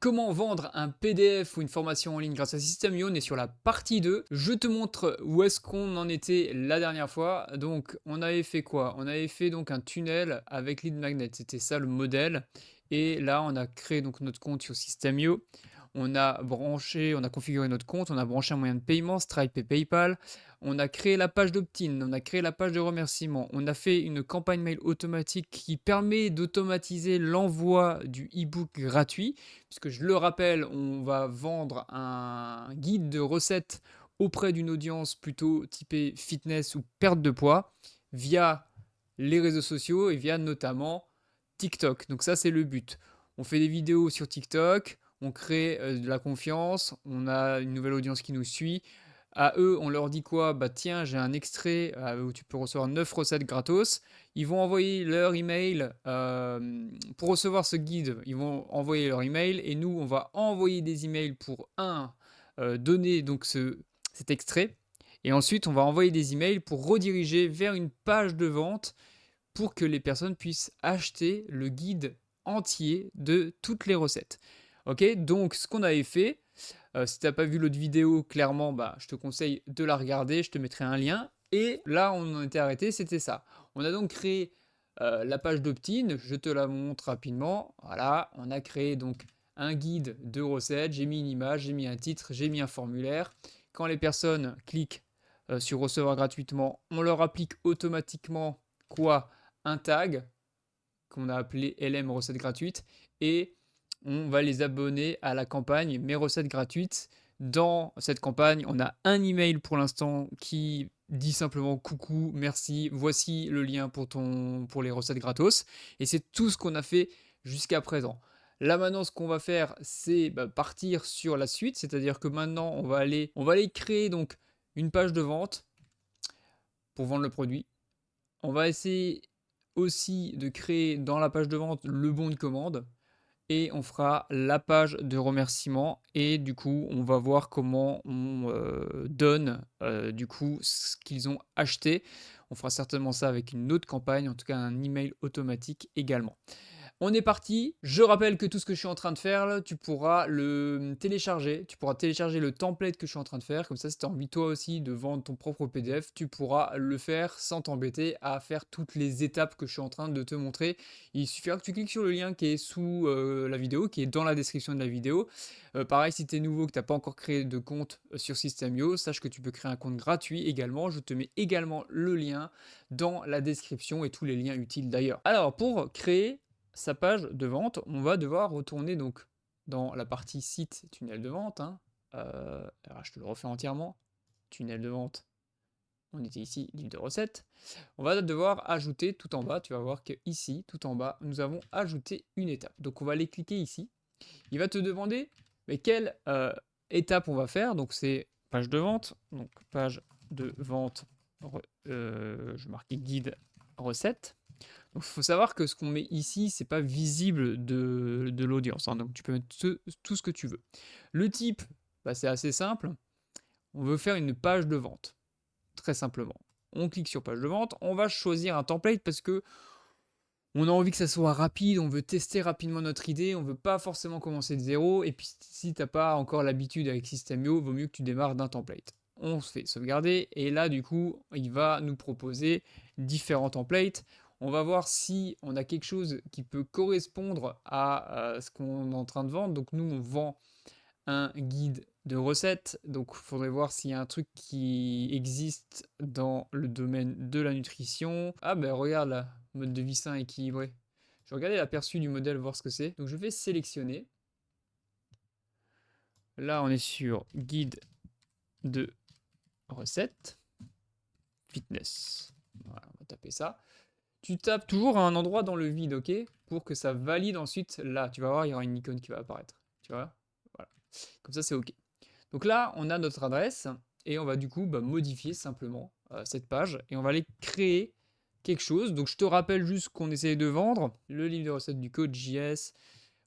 comment vendre un PDF ou une formation en ligne grâce à System.io, on est sur la partie 2. Je te montre où est-ce qu'on en était la dernière fois. Donc, on avait fait quoi? On avait fait donc un tunnel avec lead magnet. C'était ça le modèle. Et là, on a créé donc notre compte sur System.io. On a branché, on a configuré notre compte, on a branché un moyen de paiement, Stripe et PayPal. On a créé la page d'opt-in, on a créé la page de remerciement. On a fait une campagne mail automatique qui permet d'automatiser l'envoi du e-book gratuit. Puisque je le rappelle, on va vendre un guide de recettes auprès d'une audience plutôt typée fitness ou perte de poids via les réseaux sociaux et via notamment TikTok. Donc ça, c'est le but. On fait des vidéos sur TikTok, on crée de la confiance, on a une nouvelle audience qui nous suit. À eux, on leur dit quoi? Bah tiens, j'ai un extrait où tu peux recevoir 9 recettes gratos. Ils vont envoyer leur email pour recevoir ce guide. Ils vont envoyer leur email et nous, on va envoyer des emails pour donner donc cet extrait. Et ensuite, on va envoyer des emails pour rediriger vers une page de vente pour que les personnes puissent acheter le guide entier de toutes les recettes. Ok, donc ce qu'on avait fait, si tu n'as pas vu l'autre vidéo, clairement, bah, je te conseille de la regarder, je te mettrai un lien. Et là, on en était arrêté, c'était ça. On a donc créé la page d'opt-in, je te la montre rapidement. Voilà, on a créé donc un guide de recettes, j'ai mis une image, j'ai mis un titre, j'ai mis un formulaire. Quand les personnes cliquent sur recevoir gratuitement, on leur applique automatiquement quoi? Un tag qu'on a appelé LM recettes gratuites et on va les abonner à la campagne Mes recettes gratuites. Dans cette campagne, on a un email pour l'instant qui dit simplement coucou, merci, voici le lien pour les recettes gratos. Et c'est tout ce qu'on a fait jusqu'à présent. Là maintenant, ce qu'on va faire, c'est partir sur la suite, c'est-à-dire que maintenant, on va aller créer donc une page de vente pour vendre le produit. On va essayer aussi de créer dans la page de vente le bon de commande et on fera la page de remerciement et du coup on va voir comment on donne du coup ce qu'ils ont acheté. On fera certainement ça avec une autre campagne, en tout cas un email automatique également. On est parti. Je rappelle que tout ce que je suis en train de faire, là, tu pourras le télécharger. Tu pourras télécharger le template que je suis en train de faire. Comme ça, si tu as envie toi aussi de vendre ton propre PDF, tu pourras le faire sans t'embêter à faire toutes les étapes que je suis en train de te montrer. Il suffira que tu cliques sur le lien qui est sous la vidéo, qui est dans la description de la vidéo. Pareil, si tu es nouveau, que tu n'as pas encore créé de compte sur System.io, sache que tu peux créer un compte gratuit également. Je te mets également le lien dans la description et tous les liens utiles d'ailleurs. Alors, pour créer sa page de vente, on va devoir retourner donc dans la partie site tunnel de vente. Alors je te le refais entièrement. Tunnel de vente, on était ici, livre de recettes. On va devoir ajouter tout en bas, tu vas voir que ici, tout en bas, nous avons ajouté une étape. Donc on va aller cliquer ici. Il va te demander mais quelle étape on va faire. Donc c'est page de vente, donc page de vente, je marque guide recette. Donc, il faut savoir que ce qu'on met ici, c'est pas visible de l'audience. Donc, tu peux mettre tout ce que tu veux. Le type, c'est assez simple. On veut faire une page de vente. Très simplement. On clique sur page de vente. On va choisir un template parce que on a envie que ça soit rapide. On veut tester rapidement notre idée. On veut pas forcément commencer de zéro. Et puis, si t'as pas encore l'habitude avec System.io, vaut mieux que tu démarres d'un template. On se fait sauvegarder. Et là, du coup, il va nous proposer différents templates. On va voir si on a quelque chose qui peut correspondre à ce qu'on est en train de vendre. Donc nous, on vend un guide de recettes. Donc il faudrait voir s'il y a un truc qui existe dans le domaine de la nutrition. Ah ben regarde là, mode de vie sain équilibré. Je vais regarder l'aperçu du modèle, voir ce que c'est. Donc je vais sélectionner. Là, on est sur guide de recettes. Fitness. Voilà, on va taper ça. Tu tapes toujours à un endroit dans le vide, ok? Pour que ça valide ensuite là. Tu vas voir, il y aura une icône qui va apparaître. Tu vois? Voilà. Comme ça, c'est ok. Donc là, on a notre adresse et on va du coup modifier simplement cette page et on va aller créer quelque chose. Donc je te rappelle juste qu'on essaye de vendre le livre de recettes du code JS.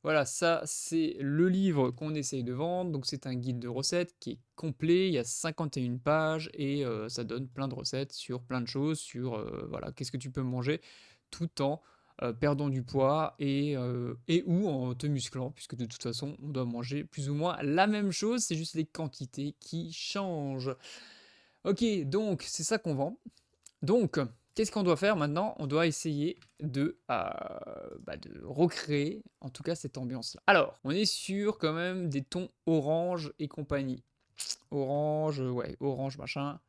Voilà, ça c'est le livre qu'on essaye de vendre. Donc c'est un guide de recettes qui est complet. Il y a 51 pages et ça donne plein de recettes sur plein de choses, sur voilà, qu'est-ce que tu peux manger tout en perdant du poids et ou en te musclant, puisque de toute façon, on doit manger plus ou moins la même chose, c'est juste les quantités qui changent. Ok, donc c'est ça qu'on vend. Donc, qu'est-ce qu'on doit faire maintenant? On doit essayer de recréer, en tout cas, cette ambiance-là. Alors, on est sur quand même des tons orange et compagnie. Orange, ouais, orange, machin.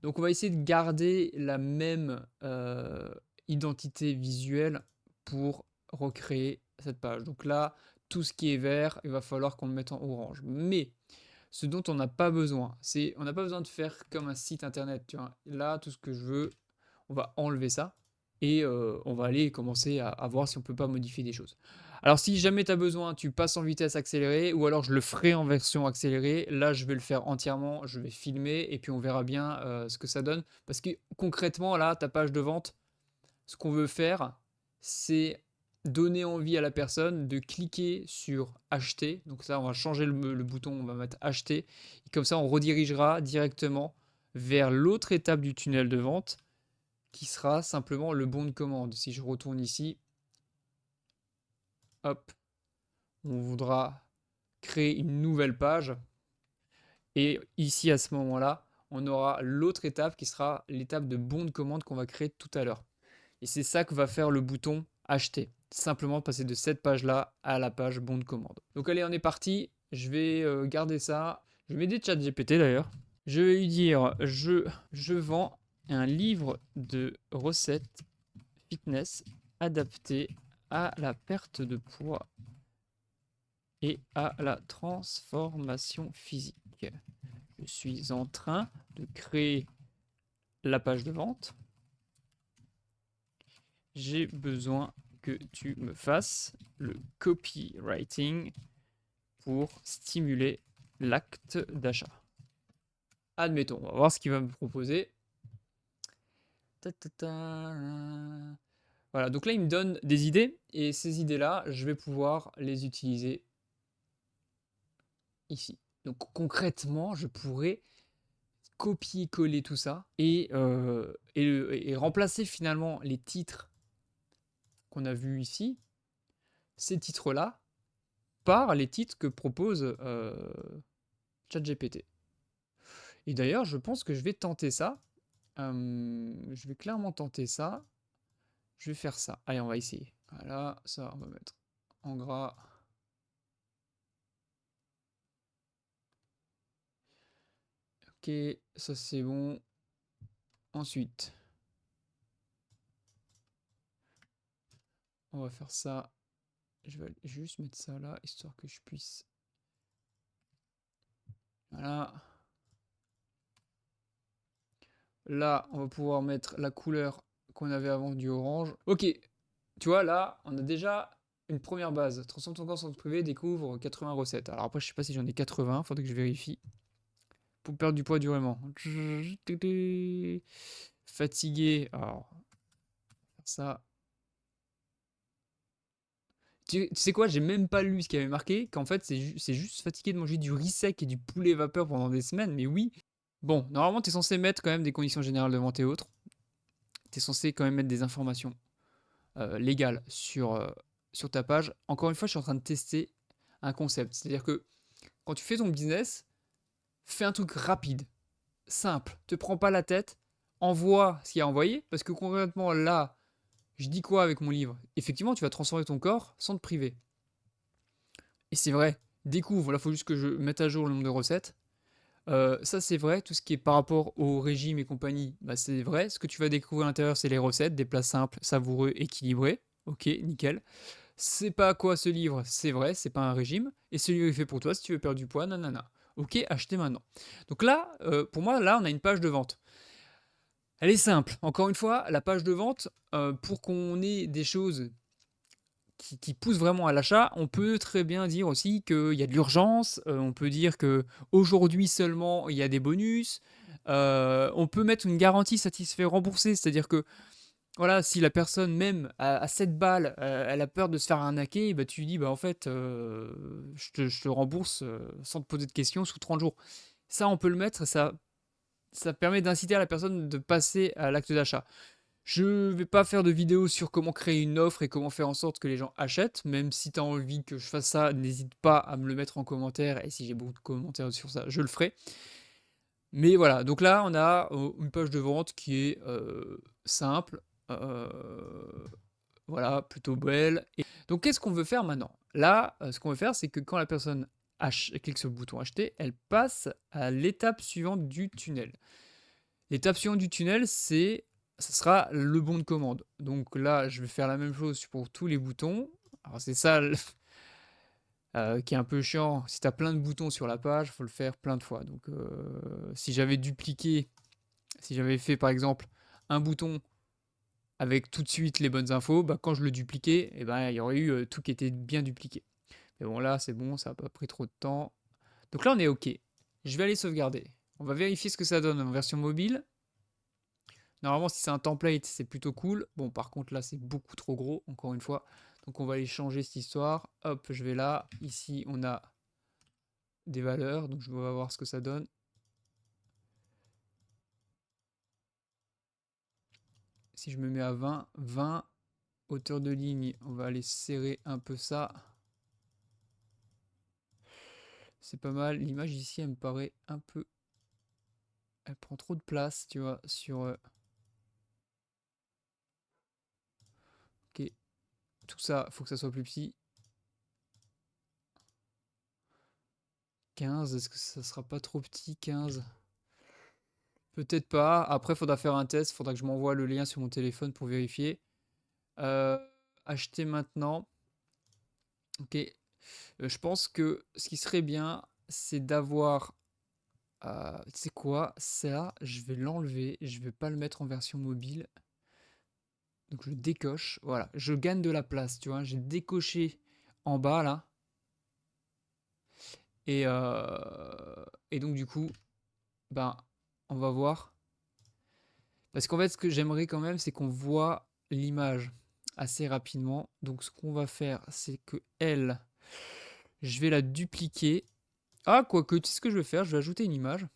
Donc, on va essayer de garder la même identité visuelle pour recréer cette page. Donc là, tout ce qui est vert, il va falloir qu'on le mette en orange. Mais ce dont on n'a pas besoin, c'est on n'a pas besoin de faire comme un site internet, tu vois. Là, tout ce que je veux, on va enlever ça et on va aller commencer à voir si on peut pas modifier des choses. Alors si jamais tu as besoin, tu passes en vitesse accélérée ou alors je le ferai en version accélérée. Là, je vais le faire entièrement, je vais filmer et puis on verra bien ce que ça donne. Parce que concrètement, là, ta page de vente, ce qu'on veut faire, c'est donner envie à la personne de cliquer sur acheter. Donc ça, on va changer le bouton, on va mettre acheter. Et comme ça, on redirigera directement vers l'autre étape du tunnel de vente qui sera simplement le bon de commande. Si je retourne ici, hop, on voudra créer une nouvelle page. Et ici, à ce moment-là, on aura l'autre étape qui sera l'étape de bon de commande qu'on va créer tout à l'heure. Et c'est ça que va faire le bouton acheter. Simplement passer de cette page-là à la page bon de commande. Donc allez, on est parti. Je vais garder ça. Je mets des chats GPT d'ailleurs. Je vais lui dire, je vends un livre de recettes fitness adapté à la perte de poids et à la transformation physique. Je suis en train de créer la page de vente. J'ai besoin que tu me fasses le copywriting pour stimuler l'acte d'achat. Admettons, on va voir ce qu'il va me proposer. Voilà, donc là, il me donne des idées, et ces idées-là, je vais pouvoir les utiliser ici. Donc concrètement, je pourrais copier-coller tout ça et remplacer finalement les titres qu'on a vus ici, ces titres-là, par les titres que propose ChatGPT. Et d'ailleurs, je pense que je vais tenter ça. Je vais clairement tenter ça. Je vais faire ça. Allez, on va essayer. Voilà, ça, on va mettre en gras. Ok, ça c'est bon. Ensuite, on va faire ça. Je vais juste mettre ça là, histoire que je puisse... Voilà. Là, on va pouvoir mettre la couleur qu'on avait avant du orange. Ok, tu vois, là, on a déjà une première base. Transforme ton compte privé, découvre 80 recettes. Alors après, je sais pas si j'en ai 80, faudrait que je vérifie. Pour perdre du poids durement. Fatigué. Alors, ça. Tu sais quoi, j'ai même pas lu ce qui avait marqué, qu'en fait, c'est juste fatigué de manger du riz sec et du poulet vapeur pendant des semaines, mais oui. Bon, normalement, t'es censé mettre quand même des conditions générales de vente et autres. T'es censé quand même mettre des informations légales sur ta page. Encore une fois, je suis en train de tester un concept. C'est-à-dire que quand tu fais ton business, fais un truc rapide, simple. Te prends pas la tête, envoie ce qu'il y a à envoyer, parce que concrètement, là, je dis quoi avec mon livre? Effectivement, tu vas transformer ton corps sans te priver. Et c'est vrai, découvre, là, il faut juste que je mette à jour le nombre de recettes. Ça, c'est vrai, tout ce qui est par rapport au régime et compagnie, bah, c'est vrai. Ce que tu vas découvrir à l'intérieur, c'est les recettes, des plats simples, savoureux, équilibrés. Ok, nickel. C'est pas quoi ce livre, c'est vrai, c'est pas un régime. Et ce livre est fait pour toi si tu veux perdre du poids, nanana. Ok, achetez maintenant. Donc là, pour moi, là, on a une page de vente. Elle est simple. Encore une fois, la page de vente, pour qu'on ait des choses qui pousse vraiment à l'achat, on peut très bien dire aussi qu'il y a de l'urgence, on peut dire que aujourd'hui seulement il y a des bonus, on peut mettre une garantie satisfait remboursé, c'est-à-dire que voilà, si la personne même à 7 balles, elle a peur de se faire arnaquer, bah, tu lui dis bah en fait je te rembourse sans te poser de questions sous 30 jours. Ça on peut le mettre, ça permet d'inciter à la personne de passer à l'acte d'achat. Je vais pas faire de vidéo sur comment créer une offre et comment faire en sorte que les gens achètent. Même si tu as envie que je fasse ça, n'hésite pas à me le mettre en commentaire. Et si j'ai beaucoup de commentaires sur ça, je le ferai. Mais voilà, donc là, on a une page de vente qui est simple. Voilà, plutôt belle. Et donc, qu'est-ce qu'on veut faire maintenant? Là, ce qu'on veut faire, c'est que quand la personne clique sur le bouton acheter, elle passe à l'étape suivante du tunnel. L'étape suivante du tunnel, ça sera le bon de commande. Donc là, je vais faire la même chose pour tous les boutons. Alors c'est ça qui est un peu chiant. Si tu as plein de boutons sur la page, il faut le faire plein de fois. Donc si j'avais dupliqué, si j'avais fait par exemple un bouton avec tout de suite les bonnes infos, bah, quand je le dupliquais, eh ben, il y aurait eu tout qui était bien dupliqué. Mais bon, là, c'est bon, ça n'a pas pris trop de temps. Donc là, on est OK. Je vais aller sauvegarder. On va vérifier ce que ça donne en version mobile. Normalement, si c'est un template, c'est plutôt cool. Bon, par contre, là, c'est beaucoup trop gros, encore une fois. Donc, on va aller changer cette histoire. Hop, je vais là. Ici, on a des valeurs. Donc, je vais voir ce que ça donne. Si je me mets à 20, 20, hauteur de ligne, on va aller serrer un peu ça. C'est pas mal. L'image ici, elle me paraît un peu... Elle prend trop de place, tu vois, sur... Ok. Tout ça, faut que ça soit plus petit. 15, est-ce que ça sera pas trop petit, 15? Peut-être pas. Après, il faudra faire un test. Il faudra que je m'envoie le lien sur mon téléphone pour vérifier. Euh, acheter maintenant. Ok. Je pense que ce qui serait bien, c'est d'avoir... tu sais quoi? Ça, je vais l'enlever. Je vais pas le mettre en version mobile. Donc je décoche. Voilà. Je gagne de la place, tu vois. J'ai décoché en bas, là. Et donc, du coup, ben, on va voir. Parce qu'en fait, ce que j'aimerais quand même, c'est qu'on voit l'image assez rapidement. Donc, ce qu'on va faire, c'est que elle, je vais la dupliquer. Ah, quoique, tu sais ce que je vais faire? Je vais ajouter une image.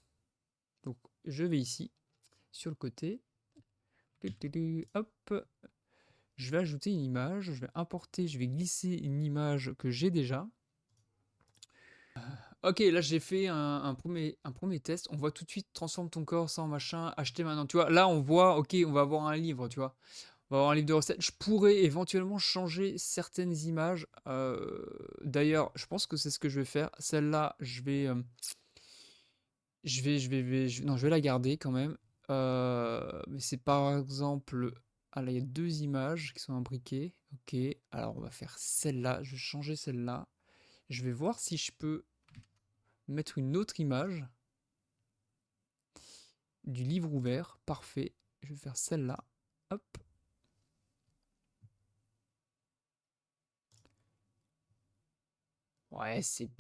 Donc, je vais ici, sur le côté. Hop. Je vais ajouter une image. Je vais importer, je vais glisser une image que j'ai déjà. Ok, là j'ai fait un premier test. On voit tout de suite transforme ton corps sans machin, acheter maintenant. Tu vois, là on voit, ok, on va avoir un livre, tu vois. On va avoir un livre de recettes. Je pourrais éventuellement changer certaines images. D'ailleurs, je pense que c'est ce que je vais faire. Celle-là, non, je vais la garder quand même. Mais c'est par exemple, ah là, il y a deux images qui sont imbriquées. Ok, alors on va faire celle-là. Je vais changer celle-là. Je vais voir si je peux mettre une autre image du livre ouvert. Parfait. Je vais faire celle-là. Hop. Ouais, c'est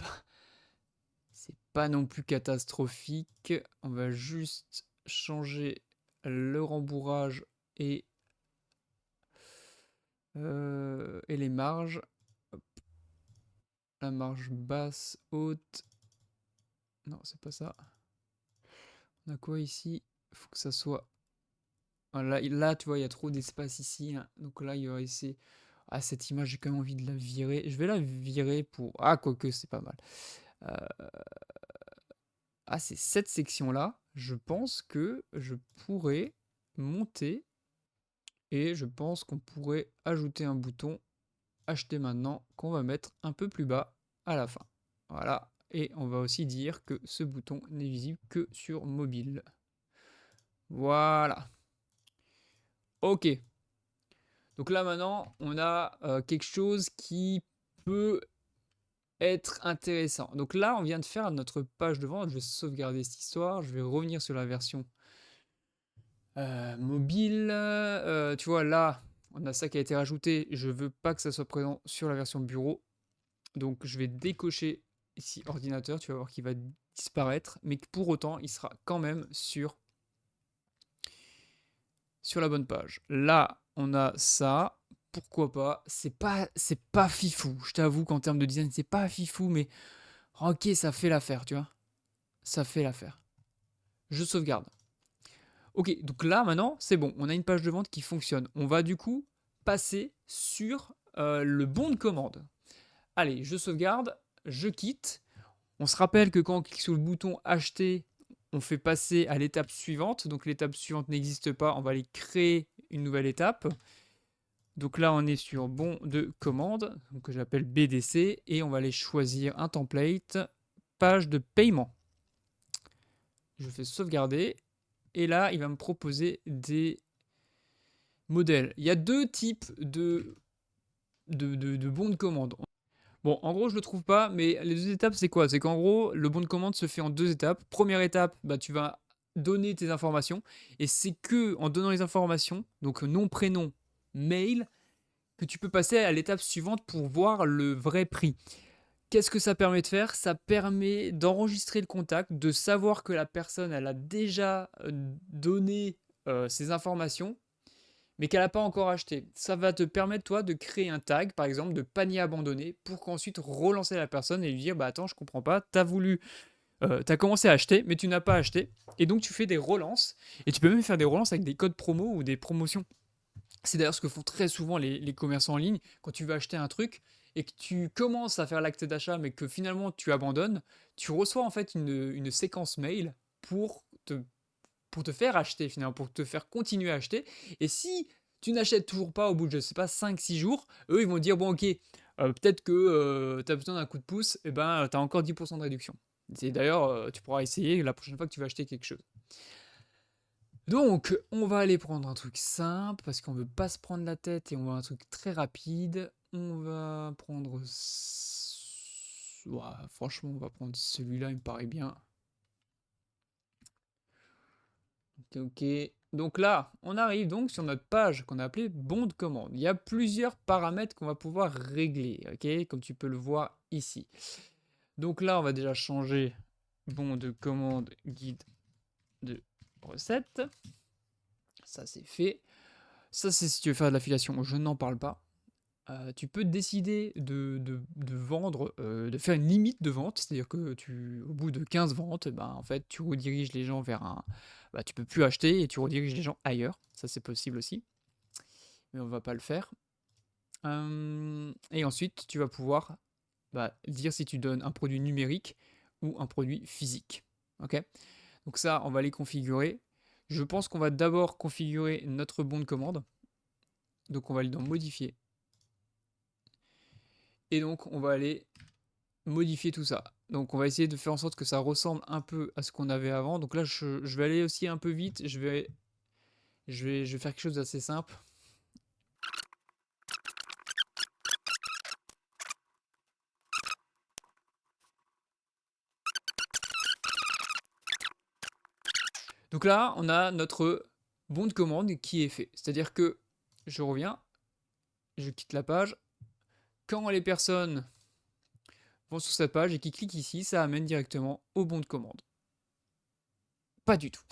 pas non plus catastrophique. On va juste changer le rembourrage et les marges. Hop. La marge basse, haute. Non, c'est pas ça. On a quoi ici? Il faut que ça soit... Voilà, là, tu vois, il y a trop d'espace ici, hein. Donc là, il y aura ici... Ah, cette image, j'ai quand même envie de la virer. Je vais la virer pour... Ah, quoique, c'est pas mal. Euh, Ah, c'est cette section-là. Je pense que je pourrais monter et je pense qu'on pourrait ajouter un bouton acheter maintenant qu'on va mettre un peu plus bas à la fin. Voilà. Et on va aussi dire que ce bouton n'est visible que sur mobile. Voilà. Ok. Donc là maintenant, on a quelque chose qui peut être intéressant. Donc là, on vient de faire notre page de vente. Je vais sauvegarder cette histoire. Je vais revenir sur la version mobile. Tu vois, là, on a ça qui a été rajouté. Je veux pas que ça soit présent sur la version bureau. Donc, je vais décocher ici ordinateur. Tu vas voir qu'il va disparaître. Mais que pour autant, il sera quand même sur la bonne page. Là, on a ça. Pourquoi pas? C'est pas fifou. Je t'avoue qu'en termes de design, c'est pas fifou, mais ok, ça fait l'affaire, tu vois. Ça fait l'affaire. Je sauvegarde. Ok, donc là maintenant, c'est bon, on a une page de vente qui fonctionne. On va du coup passer sur le bon de commande. Allez, je sauvegarde, je quitte. On se rappelle que quand on clique sur le bouton acheter, on fait passer à l'étape suivante. Donc l'étape suivante n'existe pas, on va aller créer une nouvelle étape. Donc là, on est sur bon de commande, que j'appelle BDC, et on va aller choisir un template, page de paiement. Je fais sauvegarder, et là, il va me proposer des modèles. Il y a deux types de bons de commande. Bon, en gros, je le trouve pas, mais les deux étapes, c'est quoi? C'est qu'en gros, le bon de commande se fait en deux étapes. Première étape, bah, tu vas donner tes informations, et c'est que en donnant les informations, donc nom, prénom, mail, que tu peux passer à l'étape suivante pour voir le vrai prix. Qu'est-ce que ça permet de faire? Ça permet d'enregistrer le contact, de savoir que la personne, elle a déjà donné ses informations, mais qu'elle n'a pas encore acheté. Ça va te permettre, toi, de créer un tag, par exemple, de panier abandonné, pour qu'ensuite relancer la personne et lui dire, bah attends, je comprends pas, t'as commencé à acheter, mais tu n'as pas acheté, et donc tu fais des relances, et tu peux même faire des relances avec des codes promo ou des promotions. C'est d'ailleurs ce que font très souvent les commerçants en ligne. Quand tu veux acheter un truc et que tu commences à faire l'acte d'achat mais que finalement tu abandonnes, tu reçois en fait une séquence mail pour te faire acheter finalement, pour te faire continuer à acheter. Et si tu n'achètes toujours pas au bout de, je sais pas, 5-6 jours, eux ils vont dire, bon ok, peut-être que tu as besoin d'un coup de pouce, et ben tu as encore 10% de réduction. C'est d'ailleurs, tu pourras essayer la prochaine fois que tu vas acheter quelque chose. Donc, on va aller prendre un truc simple parce qu'on veut pas se prendre la tête et on veut un truc très rapide. On va prendre. Ouah, franchement, on va prendre celui-là, il me paraît bien. Ok, ok. Donc là, on arrive donc sur notre page qu'on a appelée bon de commande. Il y a plusieurs paramètres qu'on va pouvoir régler, ok, comme tu peux le voir ici. Donc là, on va déjà changer bon de commande guide de recette. Ça, c'est fait. Ça, c'est si tu veux faire de l'affiliation, je n'en parle pas. Tu peux décider de vendre, de faire une limite de vente, c'est-à-dire que au bout de 15 ventes, ben, en fait, tu rediriges les gens vers un. Bah, tu peux plus acheter et tu rediriges les gens ailleurs. Ça, c'est possible aussi, mais on va pas le faire. Et ensuite, tu vas pouvoir bah, dire si tu donnes un produit numérique ou un produit physique. Ok? Donc ça, on va les configurer. Je pense qu'on va d'abord configurer notre bon de commande. Donc on va aller dans modifier. Et donc on va aller modifier tout ça. Donc on va essayer de faire en sorte que ça ressemble un peu à ce qu'on avait avant. Donc là je vais aller aussi un peu vite. Je vais faire quelque chose d'assez simple. Donc là on a notre bon de commande qui est fait. C'est-à-dire que je reviens, je quitte la page. Quand les personnes vont sur cette page et qui cliquent ici, ça amène directement au bon de commande. Pas du tout.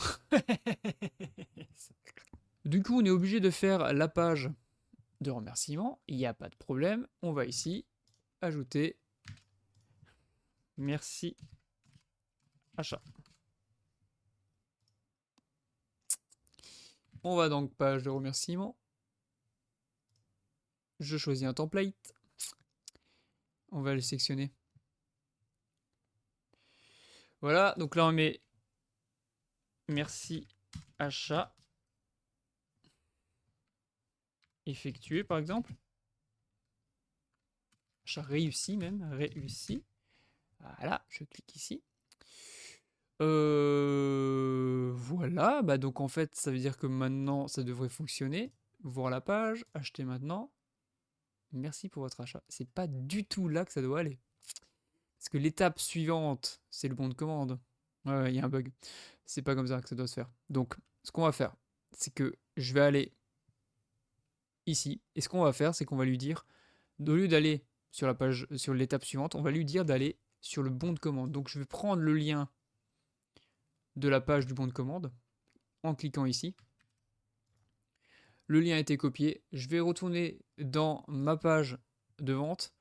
Du coup, on est obligé de faire la page de remerciement. Il n'y a pas de problème. On va ici ajouter merci achat. On va donc page de remerciement. Je choisis un template. On va le sélectionner. Voilà, donc là on met merci achat effectué par exemple. Achat réussi même, réussi. Voilà, je clique ici. Voilà, bah donc en fait ça veut dire que maintenant ça devrait fonctionner. Voir la page, acheter maintenant. Merci pour votre achat. C'est pas du tout là que ça doit aller. Parce que l'étape suivante, c'est le bon de commande. Ouais, il y a un bug. C'est pas comme ça que ça doit se faire. Donc, ce qu'on va faire, c'est que je vais aller ici. Et ce qu'on va faire, c'est qu'on va lui dire, au lieu d'aller sur la page, sur l'étape suivante, on va lui dire d'aller sur le bon de commande. Donc, je vais prendre le lien de la page du bon de commande en cliquant ici. Le lien a été copié. Je vais retourner dans ma page de vente.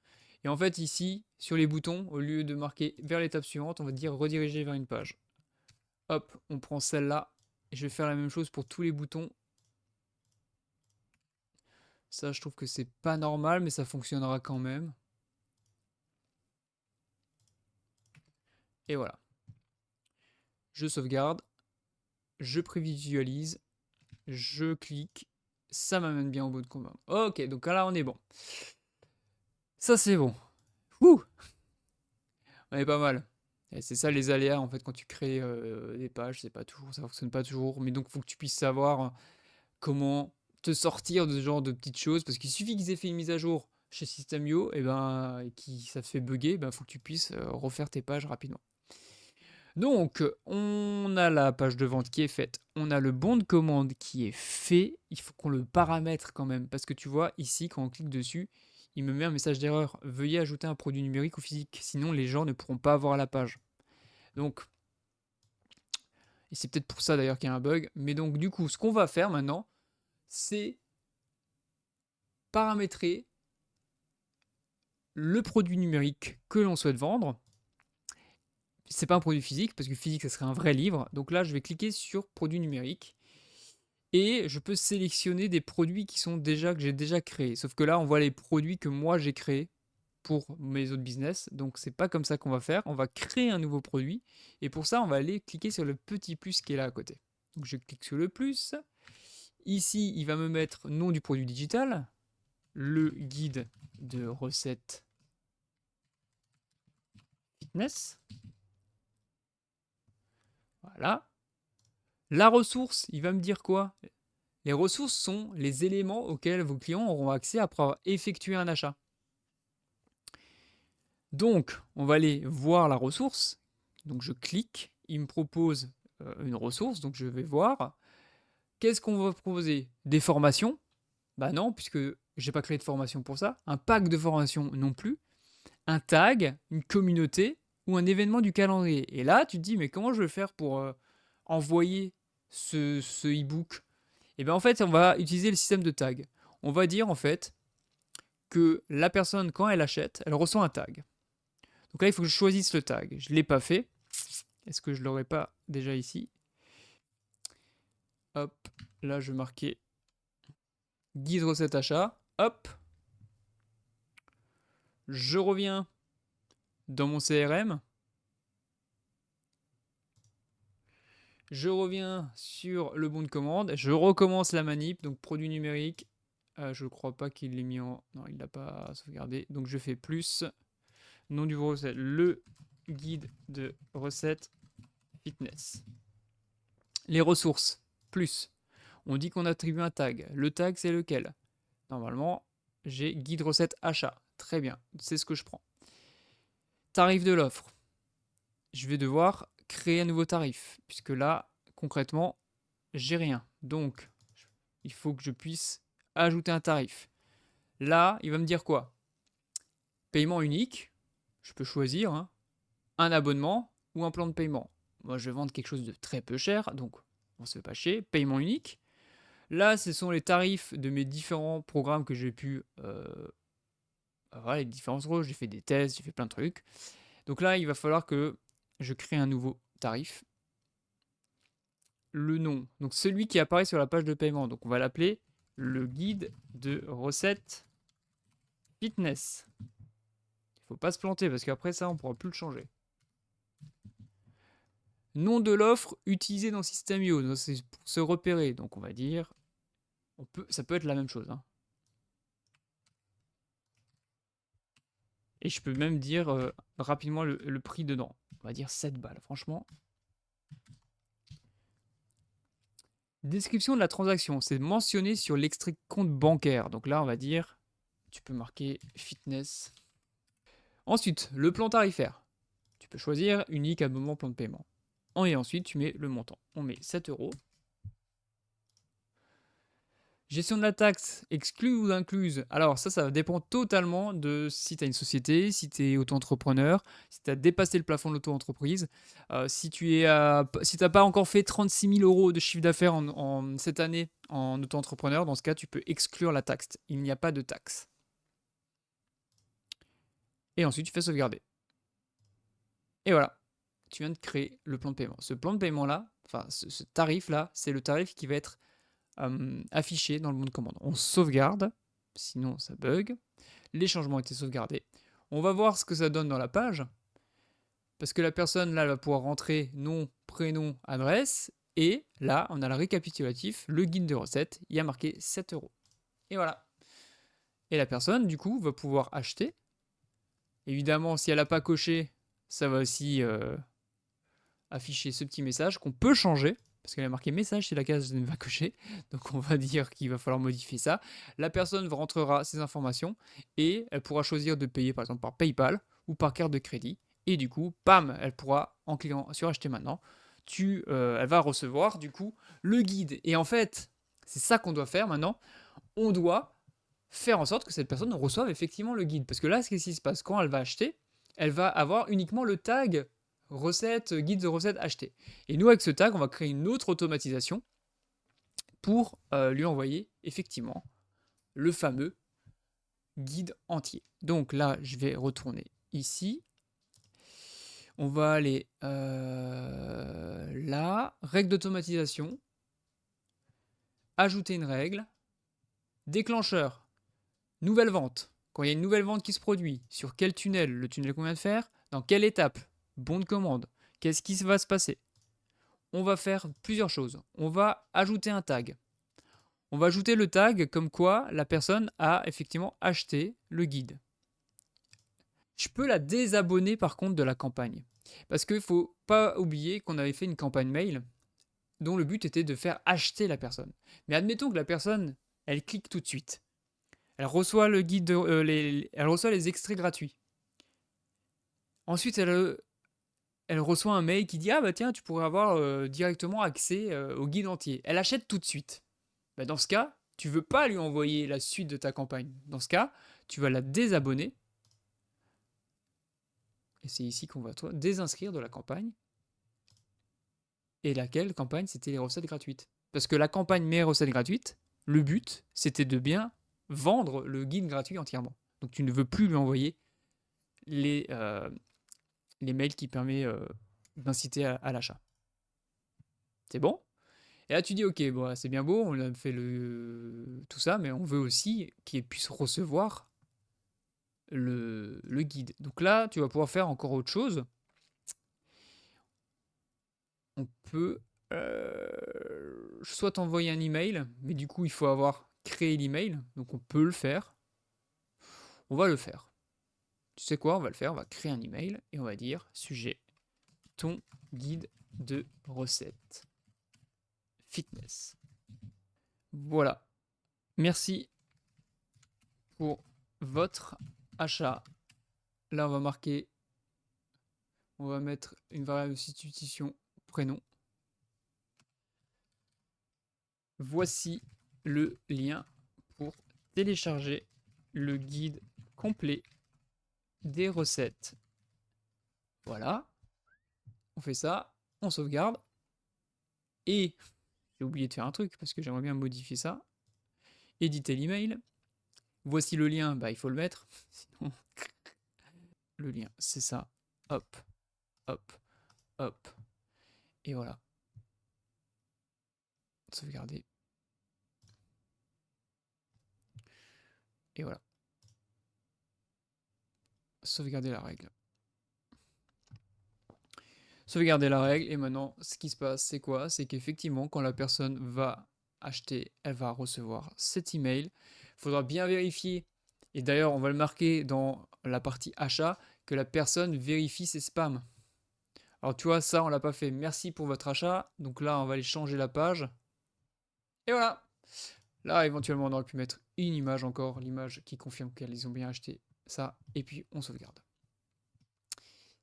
Et en fait, ici, sur les boutons, au lieu de marquer vers l'étape suivante, on va dire rediriger vers une page. Hop, on prend celle-là Et je vais faire la même chose pour tous les boutons. Ça, je trouve que c'est pas normal, mais ça fonctionnera quand même. Et voilà. Je sauvegarde. Je prévisualise. Je clique. Ça m'amène bien au bout de commande. Ok, donc là, on est bon. Ça, c'est bon. Ouh, on est pas mal. Et c'est ça les aléas en fait quand tu crées des pages, c'est pas toujours, ça fonctionne pas toujours. Mais donc, il faut que tu puisses savoir comment te sortir de ce genre de petites choses, parce qu'il suffit qu'ils aient fait une mise à jour chez System.io, et ben, et qui ça te fait bugger, ben faut que tu puisses refaire tes pages rapidement. Donc, on a la page de vente qui est faite, on a le bon de commande qui est fait, il faut qu'on le paramètre quand même, parce que tu vois ici, quand on clique dessus, il me met un message d'erreur, veuillez ajouter un produit numérique ou physique, sinon les gens ne pourront pas voir la page. Donc, et c'est peut-être pour ça d'ailleurs qu'il y a un bug, mais donc du coup, ce qu'on va faire maintenant, c'est paramétrer le produit numérique que l'on souhaite vendre. C'est pas un produit physique, parce que physique, ça serait un vrai livre. Donc là, je vais cliquer sur produit numérique. Et je peux sélectionner des produits qui sont déjà, que j'ai déjà créés. Sauf que là, on voit les produits que moi j'ai créés pour mes autres business. Donc c'est pas comme ça qu'on va faire. On va créer un nouveau produit. Et pour ça, on va aller cliquer sur le petit plus qui est là à côté. Donc je clique sur le plus. Ici, il va me mettre nom du produit digital, le guide de recettes fitness. Voilà. La ressource, il va me dire quoi? Les ressources sont les éléments auxquels vos clients auront accès après avoir effectué un achat. Donc, on va aller voir la ressource. Donc, je clique, il me propose une ressource, donc je vais voir. Qu'est-ce qu'on va proposer? Des formations? Bah non, puisque j'ai pas créé de formation pour ça. Un pack de formation non plus. Un tag, une communauté ou un événement du calendrier. Et là, tu te dis, mais comment je vais faire pour envoyer ce e-book? Et bien en fait, on va utiliser le système de tag. On va dire en fait que la personne, quand elle achète, elle reçoit un tag. Donc là, il faut que je choisisse le tag. Je ne l'ai pas fait. Est-ce que je ne l'aurais pas déjà ici? Hop, là, je vais marquer guide recette achat. Hop, je reviens dans mon CRM. Je reviens sur le bon de commande. Je recommence la manip. Donc, produit numérique. Je ne crois pas qu'il l'ait mis en... Non, il ne l'a pas sauvegardé. Donc, je fais plus. Nom du recette. Le guide de recettes fitness. Les ressources. Plus. On dit qu'on attribue un tag. Le tag, c'est lequel? Normalement, j'ai guide recette achat. Très bien, c'est ce que je prends. Tarif de l'offre. Je vais devoir créer un nouveau tarif, puisque là, concrètement, j'ai rien. Donc, il faut que je puisse ajouter un tarif. Là, il va me dire quoi? Paiement unique. Je peux choisir un abonnement ou un plan de paiement. Moi, je vais vendre quelque chose de très peu cher, donc on se fait pas chier. Paiement unique. Là, ce sont les tarifs de mes différents programmes que j'ai pu... voilà, les différences rôles, j'ai fait des tests, j'ai fait plein de trucs. Donc là, il va falloir que je crée un nouveau tarif. Le nom, donc celui qui apparaît sur la page de paiement. Donc on va l'appeler le guide de recettes fitness. Il ne faut pas se planter parce qu'après ça, on ne pourra plus le changer. Nom de l'offre utilisée dans System.io, c'est pour se repérer. Donc on va dire, ça peut être la même chose. Et je peux même dire rapidement le prix dedans. On va dire 7 balles. Franchement, description de la transaction, c'est mentionné sur l'extrait de compte bancaire. Donc là, on va dire, tu peux marquer fitness. Ensuite, le plan tarifaire. Tu peux choisir unique, abonnement, plan de paiement. Et ensuite, tu mets le montant. On met 7 euros. Gestion de la taxe, exclue ou incluse? Alors ça dépend totalement de si tu as une société, si tu es auto-entrepreneur, si tu as dépassé le plafond de l'auto-entreprise, si tu n'as pas encore fait 36 000 euros de chiffre d'affaires cette année en auto-entrepreneur, dans ce cas, tu peux exclure la taxe. Il n'y a pas de taxe. Et ensuite, tu fais sauvegarder. Et voilà, tu viens de créer le plan de paiement. Ce plan de paiement-là, enfin ce tarif-là, c'est le tarif qui va être affiché dans le bon de commande. On sauvegarde, sinon ça bug. Les changements ont été sauvegardés. On va voir ce que ça donne dans la page, parce que la personne là elle va pouvoir rentrer nom, prénom, adresse, et là on a le récapitulatif, le guide de recettes, il y a marqué 7 €. Et voilà. Et la personne du coup va pouvoir acheter. Évidemment, si elle n'a pas coché, ça va aussi afficher ce petit message qu'on peut changer, parce qu'elle a marqué message si la case n'est pas cochée, donc on va dire qu'il va falloir modifier ça. La personne rentrera ses informations et elle pourra choisir de payer par exemple par PayPal ou par carte de crédit, et du coup, bam, elle pourra, en cliquant sur acheter maintenant, elle va recevoir du coup le guide. Et en fait, c'est ça qu'on doit faire maintenant, on doit faire en sorte que cette personne reçoive effectivement le guide. Parce que là, ce qui se passe quand elle va acheter, elle va avoir uniquement le tag recette, guide de recettes acheté. Et nous, avec ce tag, on va créer une autre automatisation pour lui envoyer effectivement le fameux guide entier. Donc là, je vais retourner ici. On va aller là, règle d'automatisation, ajouter une règle, déclencheur, nouvelle vente. Quand il y a une nouvelle vente qui se produit, sur quel tunnel, le tunnel qu'on vient de faire, dans quelle étape, bon de commande, qu'est-ce qui va se passer? On va faire plusieurs choses. On va ajouter un tag. On va ajouter le tag comme quoi la personne a effectivement acheté le guide. Je peux la désabonner par contre de la campagne. Parce qu'il ne faut pas oublier qu'on avait fait une campagne mail dont le but était de faire acheter la personne. Mais admettons que la personne, elle clique tout de suite. Elle reçoit le guide, elle reçoit les extraits gratuits. Ensuite, elle reçoit un mail qui dit ah bah tiens, tu pourrais avoir directement accès au guide entier. Elle achète tout de suite. Bah, dans ce cas, tu veux pas lui envoyer la suite de ta campagne. Dans ce cas, tu vas la désabonner. Et c'est ici qu'on va désinscrire de la campagne. Et laquelle campagne? C'était les recettes gratuites. Parce que la campagne mes recettes gratuites, le but, c'était de bien vendre le guide gratuit entièrement. Donc tu ne veux plus lui envoyer les mails qui permettent d'inciter à l'achat. C'est bon? Et là tu dis ok, bon, c'est bien beau, on a fait tout ça, mais on veut aussi qu'il puisse recevoir le guide. Donc là, tu vas pouvoir faire encore autre chose. On peut soit t'envoyer un email, mais du coup il faut avoir créé l'email, donc on peut le faire. On va le faire. Tu sais quoi, on va le faire, on va créer un email et on va dire sujet ton guide de recettes fitness. Voilà. Merci pour votre achat. Là, on va marquer, on va mettre une variable de substitution prénom. Voici le lien pour télécharger le guide complet des recettes. Voilà. On fait ça, on sauvegarde. Et j'ai oublié de faire un truc parce que j'aimerais bien modifier ça. Éditer l'email. Voici le lien, bah il faut le mettre. Sinon, le lien, c'est ça. Hop, hop, hop. Et voilà. Sauvegarder. Et voilà. Sauvegarder la règle. Sauvegarder la règle. Et maintenant, ce qui se passe, c'est quoi? C'est qu'effectivement, quand la personne va acheter, elle va recevoir cet email. Il faudra bien vérifier. Et d'ailleurs, on va le marquer dans la partie achat que la personne vérifie ses spams. Alors tu vois, ça, on l'a pas fait. Merci pour votre achat. Donc là, on va aller changer la page. Et voilà. Là, éventuellement, on aurait pu mettre une image encore, l'image qui confirme qu'elles ont bien acheté ça. Et puis, on sauvegarde.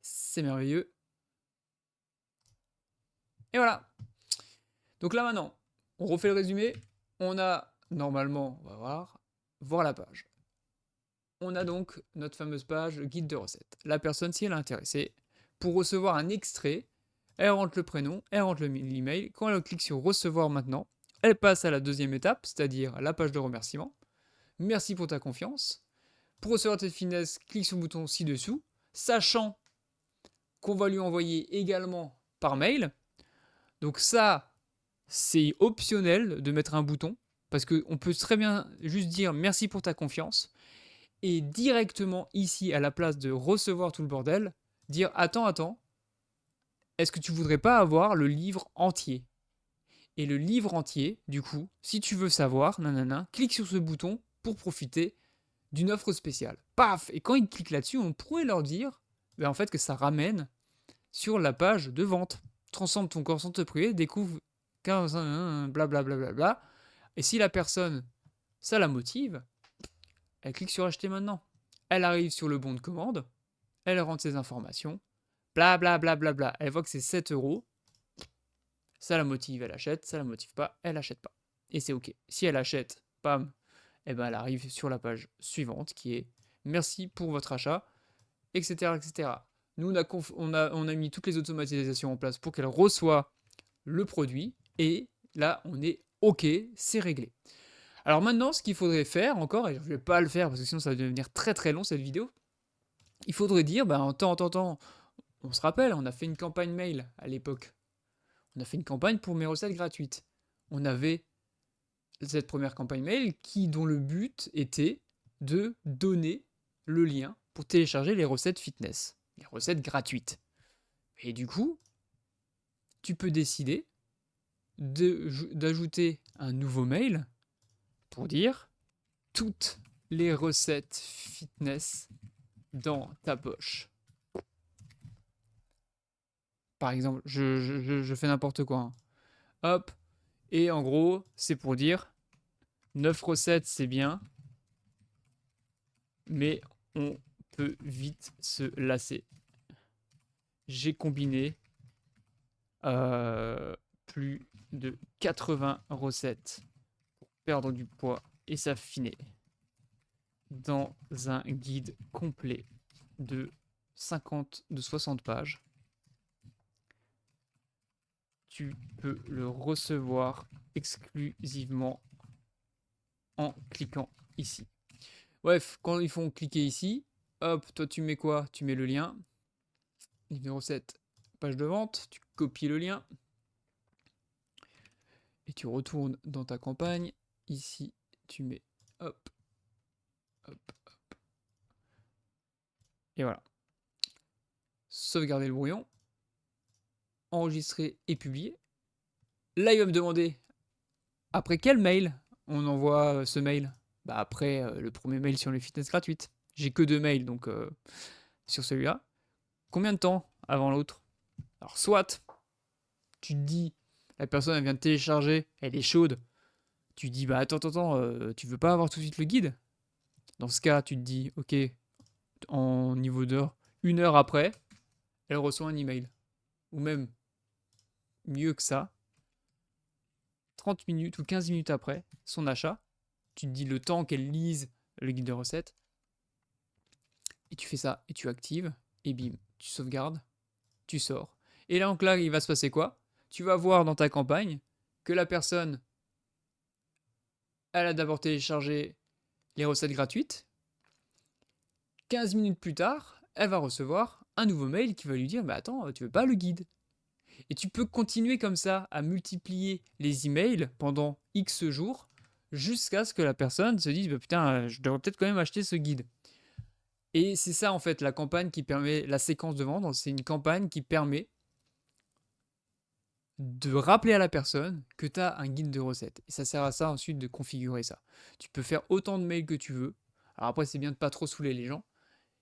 C'est merveilleux. Et voilà. Donc là, maintenant, on refait le résumé. On a, normalement, on va voir la page. On a donc notre fameuse page guide de recettes. La personne, si elle est intéressée, pour recevoir un extrait, elle rentre le prénom, elle rentre l'email. Quand elle clique sur recevoir maintenant, elle passe à la deuxième étape, c'est-à-dire la page de remerciement. Merci pour ta confiance. Pour recevoir cette finesse, clique sur le bouton ci-dessous, sachant qu'on va lui envoyer également par mail. Donc ça, c'est optionnel de mettre un bouton, parce qu'on peut très bien juste dire merci pour ta confiance, et directement ici, à la place de recevoir tout le bordel, dire attends, est-ce que tu voudrais pas avoir le livre entier? Et le livre entier, du coup, si tu veux savoir, nanana, clique sur ce bouton pour profiter d'une offre spéciale. Paf! Et quand ils cliquent là-dessus, on pourrait leur dire en fait que ça ramène sur la page de vente. Transforme ton corps sans te priver, découvre 15, blablabla. Bla bla bla. Et si la personne, ça la motive, elle clique sur acheter maintenant. Elle arrive sur le bon de commande, elle rentre ses informations, blablabla. Bla bla bla. Elle voit que c'est 7 euros, ça la motive, elle achète, ça la motive pas, elle achète pas. Et c'est ok. Si elle achète, pam, et ben elle arrive sur la page suivante qui est merci pour votre achat, etc. etc. Nous, on a mis toutes les automatisations en place pour qu'elle reçoive le produit et là, on est ok, c'est réglé. Alors maintenant, ce qu'il faudrait faire encore, et je ne vais pas le faire parce que sinon ça va devenir très très long cette vidéo, il faudrait dire, en temps, on se rappelle, on a fait une campagne mail à l'époque. On a fait une campagne pour mes recettes gratuites. On avait cette première campagne mail dont le but était de donner le lien pour télécharger les recettes fitness, les recettes gratuites. Et du coup, tu peux décider d'ajouter un nouveau mail pour dire toutes les recettes fitness dans ta poche. Par exemple, je fais n'importe quoi, hein. Hop, et en gros, c'est pour dire 9 recettes, c'est bien, mais on peut vite se lasser. J'ai combiné plus de 80 recettes pour perdre du poids et s'affiner dans un guide complet de 60 pages. Tu peux le recevoir exclusivement en cliquant ici. Bref, quand ils font cliquer ici, hop, toi tu mets quoi? Tu mets le lien, livre de recettes, page de vente, tu copies le lien et tu retournes dans ta campagne. Ici, tu mets hop, hop, hop. Et voilà. Sauvegarder le brouillon, enregistrer et publier. Là, il va me demander après quel mail on envoie ce mail. Après le premier mail sur les fitness gratuites. J'ai que 2 mails, donc sur celui-là. Combien de temps avant l'autre? Alors, soit tu te dis, la personne elle vient de télécharger, elle est chaude. Tu te dis, attends, tu veux pas avoir tout de suite le guide? Dans ce cas, tu te dis, ok, en niveau d'heure, 1 heure après, elle reçoit un email. Ou même mieux que ça, 30 minutes ou 15 minutes après son achat, tu te dis le temps qu'elle lise le guide de recettes, et tu fais ça, et tu actives, et bim, tu sauvegardes, tu sors. Et là, il va se passer quoi? Tu vas voir dans ta campagne que la personne, elle a d'abord téléchargé les recettes gratuites. 15 minutes plus tard, elle va recevoir un nouveau mail qui va lui dire attends, tu veux pas le guide? Et tu peux continuer comme ça à multiplier les emails pendant X jours jusqu'à ce que la personne se dise putain, je devrais peut-être quand même acheter ce guide. Et c'est ça en fait la campagne qui permet la séquence de vente. C'est une campagne qui permet de rappeler à la personne que tu as un guide de recettes. Et ça sert à ça ensuite de configurer ça. Tu peux faire autant de mails que tu veux. Alors après, c'est bien de pas trop saouler les gens.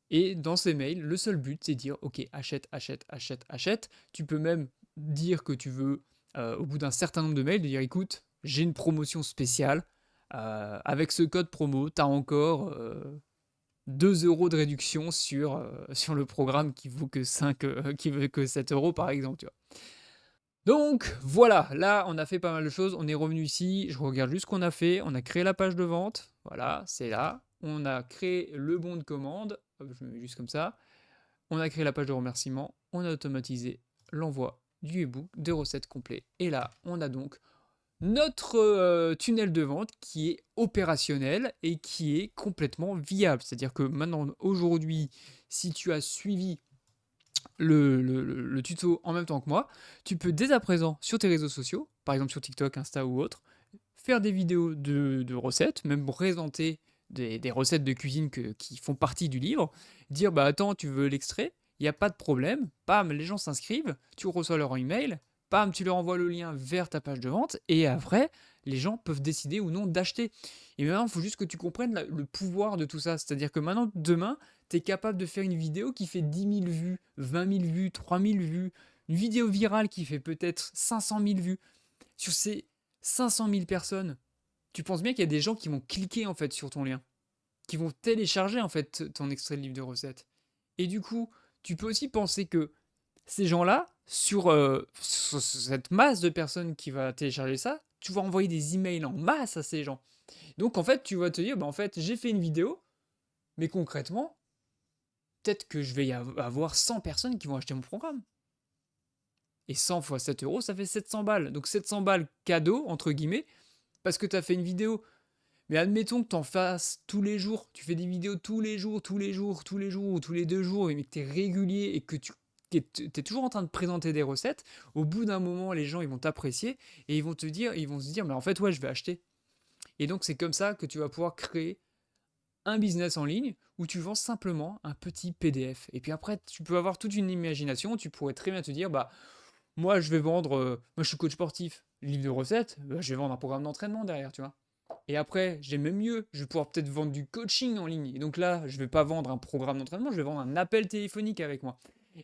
Et dans ces mails, le seul but, c'est de dire ok, achète, achète, achète, achète. Tu peux même dire que tu veux, au bout d'un certain nombre de mails, de dire écoute, j'ai une promotion spéciale. Avec ce code promo, tu as encore 2 euros de réduction sur le programme qui vaut que 7 euros par exemple. Tu vois. Donc voilà, là on a fait pas mal de choses, on est revenu ici, je regarde juste ce qu'on a fait, on a créé la page de vente, voilà, c'est là, on a créé le bon de commande, hop, je me mets juste comme ça, on a créé la page de remerciement, on a automatisé l'envoi du ebook de recettes complet, et là on a donc notre tunnel de vente qui est opérationnel et qui est complètement viable, c'est-à-dire que maintenant, aujourd'hui, si tu as suivi le tuto en même temps que moi, tu peux dès à présent sur tes réseaux sociaux, par exemple sur TikTok, Insta ou autre, faire des vidéos de recettes, même présenter des recettes de cuisine qui font partie du livre, dire bah attends, tu veux l'extrait, il n'y a pas de problème, bam, les gens s'inscrivent, tu reçois leur email, bam, tu leur envoies le lien vers ta page de vente, et après, les gens peuvent décider ou non d'acheter. Et maintenant, il faut juste que tu comprennes le pouvoir de tout ça, c'est-à-dire que maintenant, demain, tu es capable de faire une vidéo qui fait 10 000 vues, 20 000 vues, 3 000 vues, une vidéo virale qui fait peut-être 500 000 vues. Sur ces 500 000 personnes, tu penses bien qu'il y a des gens qui vont cliquer en fait sur ton lien, qui vont télécharger en fait ton extrait de livre de recettes. Et du coup, tu peux aussi penser que ces gens-là, sur cette masse de personnes qui va télécharger ça, tu vas envoyer des emails en masse à ces gens. Donc en fait, tu vas te dire, bah en fait, j'ai fait une vidéo, mais concrètement, peut-être que je vais avoir 100 personnes qui vont acheter mon programme. Et 100 fois 7 euros, ça fait 700 balles. Donc 700 balles cadeau, entre guillemets, parce que tu as fait une vidéo. Mais admettons que tu en fasses tous les jours. Tu fais des vidéos tous les jours, tous les jours, tous les jours, ou tous les 2 jours, mais que tu es régulier et que tu es toujours en train de présenter des recettes. Au bout d'un moment, les gens ils vont t'apprécier et ils vont se dire, mais en fait, ouais, je vais acheter. Et donc, c'est comme ça que tu vas pouvoir créer un business en ligne où tu vends simplement un petit PDF. Et puis après, tu peux avoir toute une imagination. Tu pourrais très bien te dire, bah, moi, je vais vendre, moi, je suis coach sportif, livre de recettes, bah, je vais vendre un programme d'entraînement derrière, tu vois. Et après, j'ai même mieux, je vais pouvoir peut-être vendre du coaching en ligne. Et donc là, je vais pas vendre un programme d'entraînement, je vais vendre un appel téléphonique avec moi.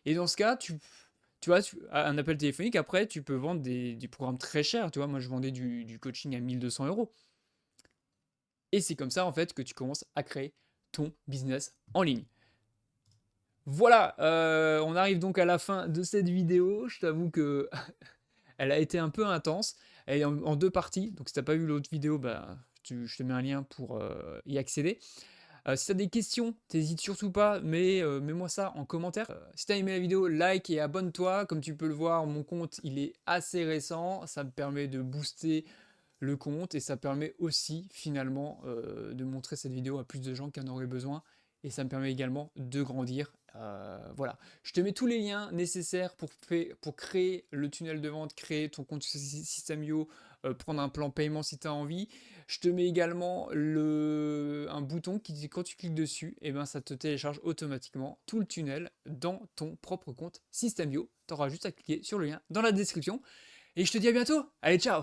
Et dans ce cas, tu vois, un appel téléphonique, après, tu peux vendre des programmes très chers. Tu vois, moi, je vendais du coaching à 1 200 euros. Et c'est comme ça, en fait, que tu commences à créer ton business en ligne. Voilà, on arrive donc à la fin de cette vidéo. Je t'avoue que elle a été un peu intense. Elle est en 2 parties. Donc si t'as pas vu l'autre vidéo, bah, je te mets un lien pour y accéder. Si t'as des questions, t'hésites surtout pas, mais mets-moi ça en commentaire. Si t'as aimé la vidéo, like et abonne-toi. Comme tu peux le voir, mon compte il est assez récent. Ça me permet de booster le compte et ça permet aussi finalement de montrer cette vidéo à plus de gens qui en auraient besoin et ça me permet également de grandir. Voilà, je te mets tous les liens nécessaires pour créer le tunnel de vente, créer ton compte System.io, prendre un plan paiement si tu as envie. Je te mets également un bouton qui dit quand tu cliques dessus, et ben ça te télécharge automatiquement tout le tunnel dans ton propre compte System.io. Tu auras juste à cliquer sur le lien dans la description et je te dis à bientôt. Allez, ciao!